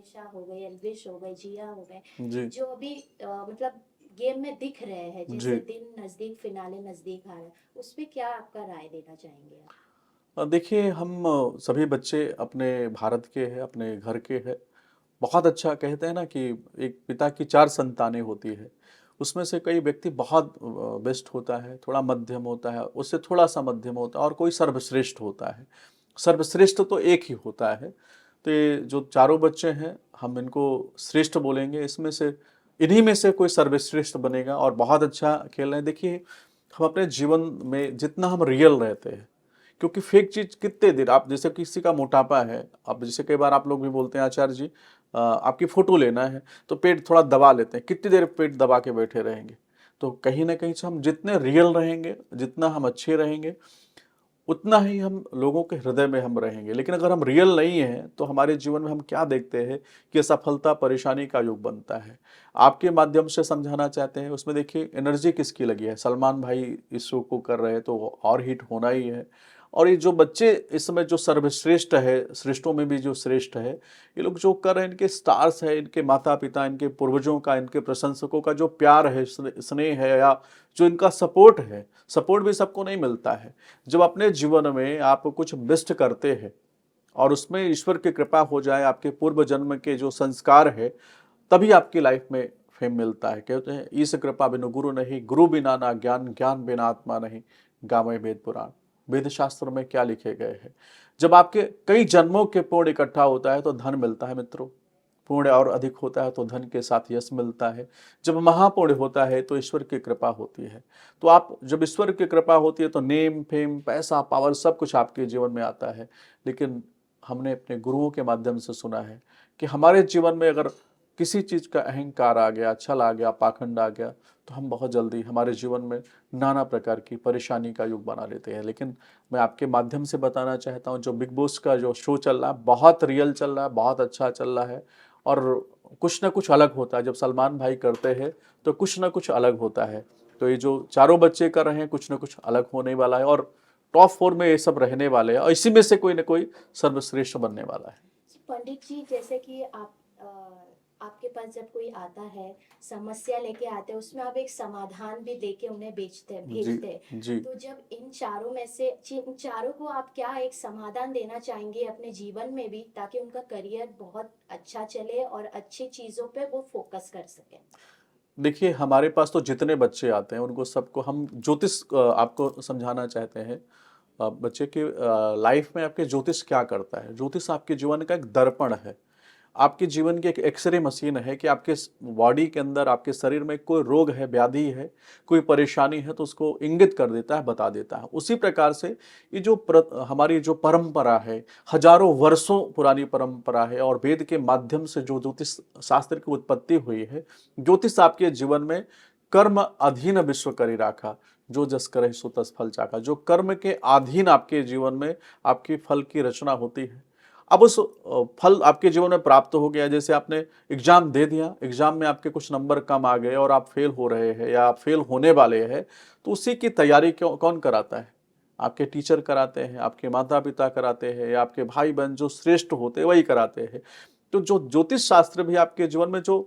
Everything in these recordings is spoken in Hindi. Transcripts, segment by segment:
ईशा हो गए, एल्विश हो गए, जिया हो गए, जी। जो अभी मतलब गेम में दिख रहे हैं, जी। जैसे दिन नजदीक, फिनाले नजदीक आ रहा है, उस पे क्या आपका राय देना चाहेंगे आप? देखिए हम सभी बच्चे अपने भारत के हैं, अपने घर के हैं। बहुत अच्छा कहते हैं ना कि एक पिता की 4 संतानें होती है। उसमें से कई व्यक्ति बहुत बेस्ट होता है, थोड़ा मध्यम होता है, उससे थोड़ा-सा मध्यम होता है और कोई सर्वश्रेष्ठ होता है। सर्वश्रेष्ठ तो एक ही होता है। तो ये जो चारों बच्चे हैं, हम इनको श्रेष्ठ बोलेंगे। इसमें से इन्हीं में से कोई सर्वश्रेष्ठ बनेगा और बहुत अच्छा खेल रहे हैं। देखिए, हम अपने जीवन में जितना हम रियल रहते हैं, क्योंकि फेक चीज कितने देर आप जैसे किसी का मोटापा है, अब जैसे कई बार आप लोग भी बोलते हैं आचार्य जी आपकी फोटो लेना है तो पेट थोड़ा दबा लेते हैं, कितनी देर पेट दबा के बैठे रहेंगे। तो कहीं ना कहीं से हम जितने रियल रहेंगे, जितना हम अच्छे रहेंगे, उतना ही हम लोगों के हृदय में हम रहेंगे। लेकिन अगर हम रियल नहीं हैं तो हमारे जीवन में हम क्या देखते हैं कि असफलता परेशानी का युग बनता है। आपके माध्यम से समझाना चाहते हैं, उसमें देखिए एनर्जी किसकी लगी है। सलमान भाई इस शो को कर रहे हैं तो वो और हिट होना ही है। और ये जो बच्चे इस समय जो सर्वश्रेष्ठ है, श्रेष्ठों में भी जो श्रेष्ठ है, ये लोग जो कर रहे हैं, इनके स्टार्स है, इनके माता पिता, इनके पूर्वजों का, इनके प्रशंसकों का जो प्यार है, स्नेह है, या जो इनका सपोर्ट है। सपोर्ट भी सबको नहीं मिलता है। जब अपने जीवन में आप कुछ बेस्ट करते हैं और उसमें ईश्वर की कृपा हो जाए, आपके पूर्व जन्म के जो संस्कार है, तभी आपकी लाइफ में फेम मिलता है। कहते हैं ईश कृपा बिनु गुरु नहीं, गुरु बिना ना ज्ञान, ज्ञान बिना आत्मा नहीं, गावे वेद पुराण। वेद शास्त्र में क्या लिखे गए हैं। जब आपके कई जन्मों के पुण्य इकट्ठा होता है तो धन मिलता है मित्रों। पुण्य और अधिक होता है तो धन के साथ यश मिलता है। जब महापुण्य होता है तो ईश्वर की कृपा होती है। तो आप जब ईश्वर की कृपा होती है तो नेम फेम पैसा पावर सब कुछ आपके जीवन में आता है। लेकिन हमने अपने गुरुओं के माध्यम से सुना है कि हमारे जीवन में अगर किसी चीज का अहंकार आ गया, छल आ गया, पाखंड आ गया, तो हम बहुत जल्दी हमारे जीवन में नाना प्रकार की परेशानी का युग बना लेते हैं। लेकिन मैं आपके माध्यम से बताना चाहता हूँ, जो बिग बॉस का जो शो चल रहा है बहुत रियल चल रहा है, बहुत अच्छा चल रहा है। और कुछ ना कुछ अलग होता है। जब सलमान भाई करते हैं तो कुछ ना कुछ अलग होता है। तो ये जो चारों बच्चे कर रहे हैं, कुछ ना कुछ अलग होने वाला है और टॉप 4 में ये सब रहने वाले हैं और इसी में से कोई ना कोई सर्वश्रेष्ठ बनने वाला है। पंडित जी, जैसे कि आप आपके पास जब कोई आता है, समस्या लेके आते हैं, उसमें आप एक समाधान भी देके उन्हें बेचते जी। भेजते हैं। जी। तो जब इन चारों में से इन चारों को आप क्या एक समाधान देना चाहेंगे अपने जीवन में भी, ताकि उनका करियर बहुत अच्छा चले और अच्छी चीजों पे वो फोकस कर सके? देखिए हमारे पास तो जितने बच्चे आते हैं उनको सबको हम ज्योतिष आपको समझाना चाहते हैं। बच्चे की लाइफ में आपके ज्योतिष क्या करता है। ज्योतिष आपके जीवन का एक दर्पण है, आपके जीवन की एक एक्सरे मशीन है कि आपके बॉडी के अंदर, आपके शरीर में कोई रोग है, व्याधि है, कोई परेशानी है तो उसको इंगित कर देता है, बता देता है। उसी प्रकार से ये जो हमारी जो परंपरा है, हजारों वर्षों पुरानी परंपरा है और वेद के माध्यम से जो ज्योतिष शास्त्र की उत्पत्ति हुई है। ज्योतिष आपके जीवन में कर्म अधीन विश्व करी राखा, जो जस करे सो तस फल चाखा। जो कर्म के अधीन आपके जीवन में आपकी फल की रचना होती है। अब उस फल आपके जीवन में प्राप्त हो गया। जैसे आपने एग्जाम दे दिया, एग्जाम में आपके कुछ नंबर कम आ गए और आप फेल हो रहे हैं या आप फेल होने वाले हैं, तो उसी की तैयारी कौन कराता है? आपके टीचर कराते हैं, आपके माता पिता कराते हैं, या आपके भाई बहन जो श्रेष्ठ होते हैं वही कराते हैं। तो जो ज्योतिष शास्त्र भी आपके जीवन में जो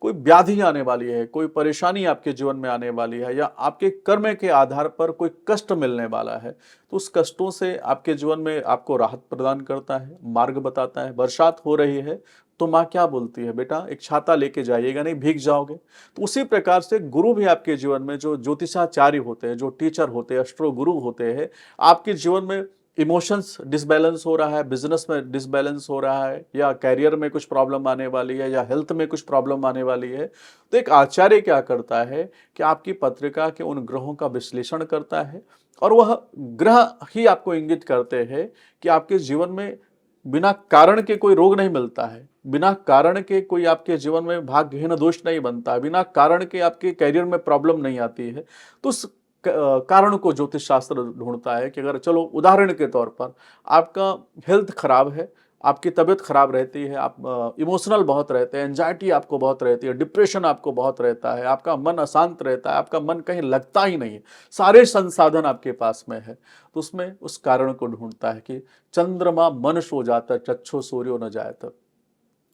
कोई व्याधि आने वाली है, कोई परेशानी आपके जीवन में आने वाली है, या आपके कर्म के आधार पर कोई कष्ट मिलने वाला है, तो उस कष्टों से आपके जीवन में आपको राहत प्रदान करता है, मार्ग बताता है। बरसात हो रही है तो माँ क्या बोलती है, बेटा एक छाता लेके जाइएगा, नहीं भीग जाओगे। तो उसी प्रकार से गुरु भी आपके जीवन में जो ज्योतिषाचार्य होते हैं, जो टीचर होते हैं, एस्ट्रो गुरु होते हैं, आपके जीवन में इमोशंस डिसबैलेंस हो रहा है, बिजनेस में डिसबैलेंस हो रहा है, या कैरियर में कुछ प्रॉब्लम आने वाली है, या हेल्थ में कुछ प्रॉब्लम आने वाली है, तो एक आचार्य क्या करता है कि आपकी पत्रिका के उन ग्रहों का विश्लेषण करता है और वह ग्रह ही आपको इंगित करते हैं कि आपके जीवन में बिना कारण के कोई रोग नहीं मिलता है, बिना कारण के कोई आपके जीवन में भाग्यहीन दोष नहीं बनता है, बिना कारण के आपके कैरियर में प्रॉब्लम नहीं आती है। तो उस कारण को ज्योतिष शास्त्र ढूंढता है कि अगर चलो उदाहरण के तौर पर आपका हेल्थ खराब है, आपकी तबीयत खराब रहती है, आप इमोशनल बहुत रहते हैं, एंजाइटी आपको बहुत रहती है, डिप्रेशन आपको बहुत रहता है, आपका मन अशांत रहता है, आपका मन कहीं लगता ही नहीं है, सारे संसाधन आपके पास में है, तो उसमें उस कारण को ढूंढता है कि चंद्रमा मन सो जाता चक्षु सूर्यो न जायत।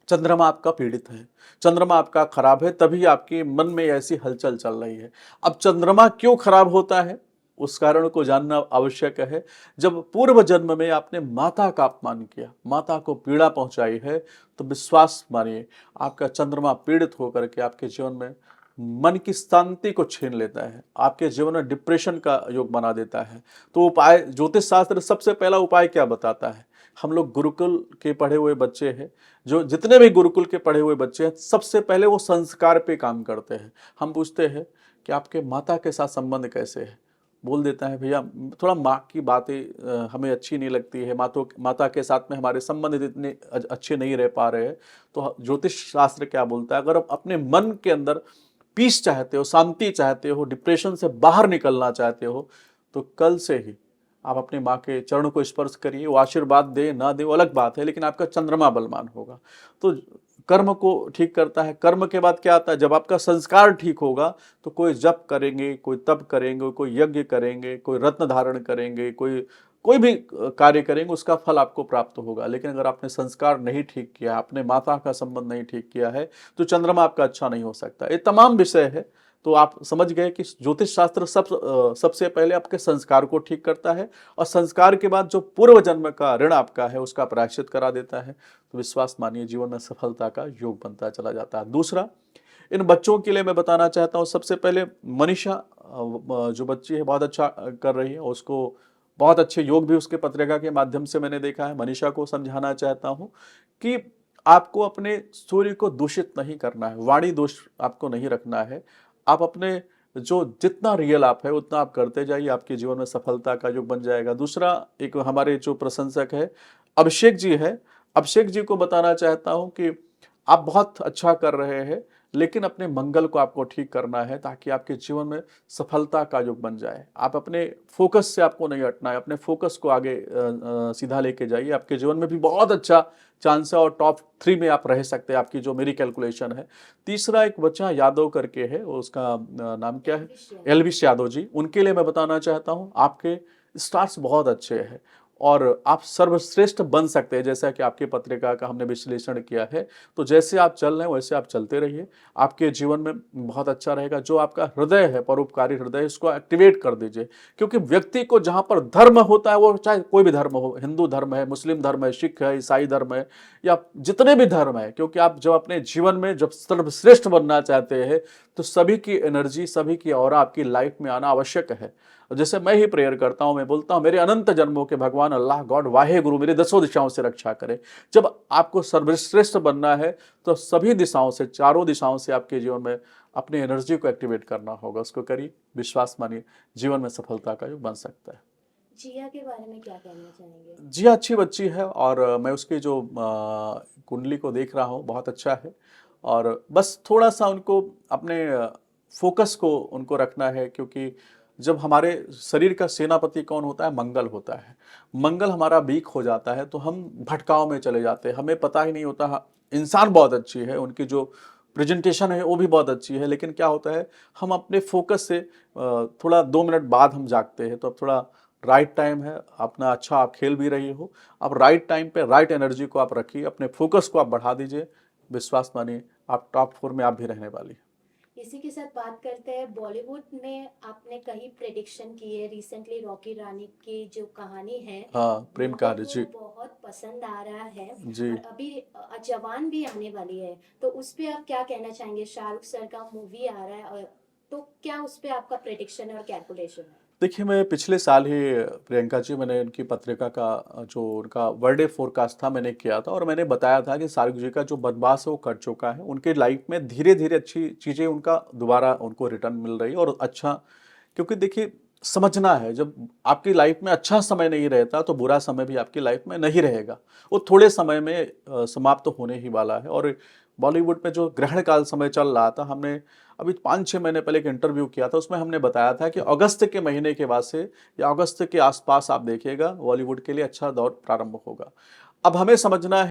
चंद्रमा आपका पीड़ित है, चंद्रमा आपका खराब है, तभी आपके मन में ऐसी हलचल चल रही है। अब चंद्रमा क्यों खराब होता है, उस कारण को जानना आवश्यक है। जब पूर्व जन्म में आपने माता का अपमान किया, माता को पीड़ा पहुंचाई है, तो विश्वास मानिए आपका चंद्रमा पीड़ित होकर के आपके जीवन में मन की शांति को छीन लेता है, आपके जीवन में डिप्रेशन का योग बना देता है। तो उपाय, ज्योतिष शास्त्र सबसे पहला उपाय क्या बताता है? हम लोग गुरुकुल के पढ़े हुए बच्चे हैं, जो जितने भी गुरुकुल के पढ़े हुए बच्चे हैं, सबसे पहले वो संस्कार पे काम करते हैं। हम पूछते हैं कि आपके माता के साथ संबंध कैसे है, बोल देता है भैया थोड़ा माँ की बातें हमें अच्छी नहीं लगती है, माता के साथ में हमारे संबंध इतने अच्छे नहीं रह पा रहे हैं। तो ज्योतिष शास्त्र क्या बोलता है, अगर आप अपने मन के अंदर पीस चाहते हो, शांति चाहते हो, डिप्रेशन से बाहर निकलना चाहते हो, तो कल से ही आप अपनी माँ के चरणों को स्पर्श करिए। वो आशीर्वाद दे ना दे वो अलग बात है, लेकिन आपका चंद्रमा बलवान होगा। तो कर्म को ठीक करता है। कर्म के बाद क्या आता है, जब आपका संस्कार ठीक होगा तो कोई जप करेंगे, कोई तप करेंगे, कोई यज्ञ करेंगे, कोई रत्न धारण करेंगे, कोई भी कार्य करेंगे, उसका फल आपको प्राप्त होगा। लेकिन अगर आपने संस्कार नहीं ठीक किया, आपने माता का संबंध नहीं ठीक किया है, तो चंद्रमा आपका अच्छा नहीं हो सकता। ये तमाम विषय है। तो आप समझ गए कि ज्योतिष शास्त्र सबसे पहले आपके संस्कार को ठीक करता है, और संस्कार के बाद जो पूर्व जन्म का ऋण आपका है उसका प्रायश्चित करा देता है। तो विश्वास मानिए जीवन में सफलता का योग बनता चला जाता है। दूसरा, इन बच्चों के लिए मैं बताना चाहता हूँ, सबसे पहले मनीषा जो बच्ची है बहुत अच्छा कर रही है, उसको बहुत अच्छे योग भी उसके पत्रिका के माध्यम से मैंने देखा है। मनीषा को समझाना चाहता हूँ कि आपको अपने सूर्य को दूषित नहीं करना है, वाणी दोष आपको नहीं रखना है। आप अपने जो जितना रियल आप है उतना आप करते जाइए, आपके जीवन में सफलता का योग बन जाएगा। दूसरा, एक हमारे जो प्रशंसक है अभिषेक जी है, अभिषेक जी को बताना चाहता हूँ कि आप बहुत अच्छा कर रहे हैं, लेकिन अपने मंगल को आपको ठीक करना है ताकि आपके जीवन में सफलता का योग बन जाए। आप अपने फोकस से आपको नहीं हटना है, अपने फोकस को आगे सीधा लेके जाइए। आपके जीवन में भी बहुत अच्छा चांस है और टॉप 3 में आप रह सकते हैं, आपकी जो मेरी कैलकुलेशन है। तीसरा, एक बच्चा यादव करके है, उसका नाम क्या है, एलविश यादव जी, उनके लिए मैं बताना चाहता हूँ आपके स्टार्स बहुत अच्छे हैं और आप सर्वश्रेष्ठ बन सकते हैं। जैसा कि आपकी पत्रिका का हमने विश्लेषण किया है, तो जैसे आप चल रहे हैं वैसे आप चलते रहिए, आपके जीवन में बहुत अच्छा रहेगा। जो आपका हृदय है, परोपकारी हृदय, इसको एक्टिवेट कर दीजिए। क्योंकि व्यक्ति को जहां पर धर्म होता है, वो चाहे कोई भी धर्म हो, हिंदू धर्म है, मुस्लिम धर्म है, सिख है, ईसाई धर्म है, या जितने भी धर्म है, क्योंकि आप जब अपने जीवन में जब सर्वश्रेष्ठ बनना चाहते हैं, तो सभी की एनर्जी, सभी की ऑरा आपकी लाइफ में आना आवश्यक है। जैसे मैं ही प्रेयर करता हूं, मैं बोलता हूं मेरे अनंत जन्मों के भगवान अल्लाह गॉड वाहे गुरु मेरे 10 दिशाओं से रक्षा करे। जब आपको सर्वश्रेष्ठ बनना है तो सभी दिशाओं से, चारों दिशाओं से आपके जीवन में अपनी एनर्जी को एक्टिवेट करना होगा। उसको करिए, विश्वास मानिए जीवन में सफलता का योग बन सकता है। जिया के बारे में क्या कहना चाहेंगे? जिया अच्छी बच्ची है और मैं उसकी जो कुंडली को देख रहा हूँ बहुत अच्छा है, और बस थोड़ा सा उनको अपने फोकस को उनको रखना है। क्योंकि जब हमारे शरीर का सेनापति कौन होता है, मंगल होता है। मंगल हमारा वीक हो जाता है तो हम भटकाव में चले जाते हैं, हमें पता ही नहीं होता। इंसान बहुत अच्छी है, उनकी जो प्रेजेंटेशन है वो भी बहुत अच्छी है, लेकिन क्या होता है हम अपने फोकस से थोड़ा 2 मिनट बाद हम जागते हैं। तो अब थोड़ा राइट टाइम है, अपना अच्छा आप खेल भी रही हो, अब राइट टाइम पे राइट एनर्जी को आप रखिए, अपने फोकस को आप बढ़ा दीजिए। विश्वास मानिए आप टॉप 4 में आप भी रहने वाली। इसी के साथ बात करते हैं, बॉलीवुड में आपने कई प्रेडिक्शन की है। रिसेंटली रॉकी रानी की जो कहानी है, हाँ, प्रेम लोगों कहानी को जी। बहुत पसंद आ रहा है। जी। और अभी जवान भी आने वाली है, तो उस पे आप क्या कहना चाहेंगे? शाहरुख सर का मूवी आ रहा है, और तो क्या उस पे आपका प्रेडिक्शन और कैलकुलेशन है? देखिए, मैं पिछले साल ही प्रियंका जी, मैंने उनकी पत्रिका का जो उनका बर्थडे फोरकास्ट था मैंने किया था, और मैंने बताया था कि शाहरुख जी का जो बदमाश है वो कट चुका है। उनके लाइफ में धीरे धीरे अच्छी चीज़ें उनका दोबारा उनको रिटर्न मिल रही है, और अच्छा, क्योंकि देखिए समझना है, जब आपकी लाइफ में अच्छा समय नहीं रहता तो बुरा समय भी आपकी लाइफ में नहीं रहेगा। वो थोड़े समय में समाप्त तो होने ही वाला है। और बॉलीवुड में जो ग्रहण काल समय चल रहा था, हमने अभी 5-6 महीने पहले एक इंटरव्यू किया था, उसमें हमने बताया था कि अगस्त के महीने के बाद से या अगस्त के आसपास आप देखिएगा बॉलीवुड के लिए अच्छा दौर प्रारंभ होगा। अब हमें समझना है